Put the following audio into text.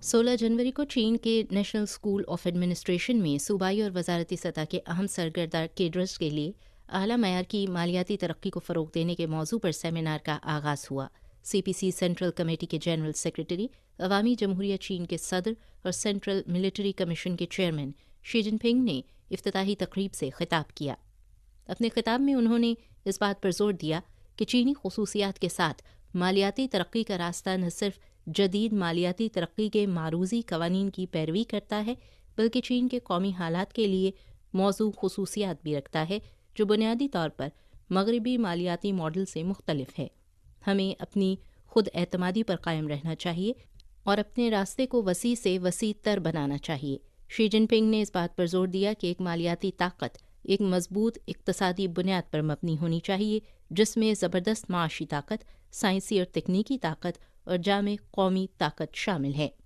16 जनवरी को चीन के नेशनल स्कूल ऑफ एडमिनिस्ट्रेशन में सूबाई और वजारती सतह के अहम सरगर्दा केडर्स के लिए आला मयार की मालियाती तरक्की को फ़रोग देने के मौजू पर सेमिनार का आगाज़ हुआ। CPC सेंट्रल कमेटी के जनरल सेक्रेटरी, अवामी जमहूरिया चीन के सदर और सेंट्रल मिलिट्री कमीशन के चेयरमैन शी जिनपिंग ने इफ्तिताही तकरीब से खिताब किया। अपने खिताब में उन्होंने इस बात पर जोर दिया कि चीनी खसूसियात के साथ मालियाती तरक्की का रास्ता न सिर्फ जदीद मालियाती तरक्की के मारूजी कवानीन की पैरवी करता है, बल्कि चीन के कौमी हालात के लिए मौजू खसूसियात भी रखता है जो बुनियादी तौर पर मगरबी मालियाती मॉडल से मुख्तलिफ है। हमें अपनी खुद एतमादी पर कायम रहना चाहिए और अपने रास्ते को वसी से वसी तर बनाना चाहिए। शी जिनपिंग ने इस बात पर जोर दिया कि एक मालियाती ताकत एक मजबूत इक्तसादी बुनियाद पर मबनी होनी चाहिए, जिसमें ज़बरदस्त माशी ताकत, साइंसी और तकनीकी ताकत और जामे कौमी ताकत शामिल है।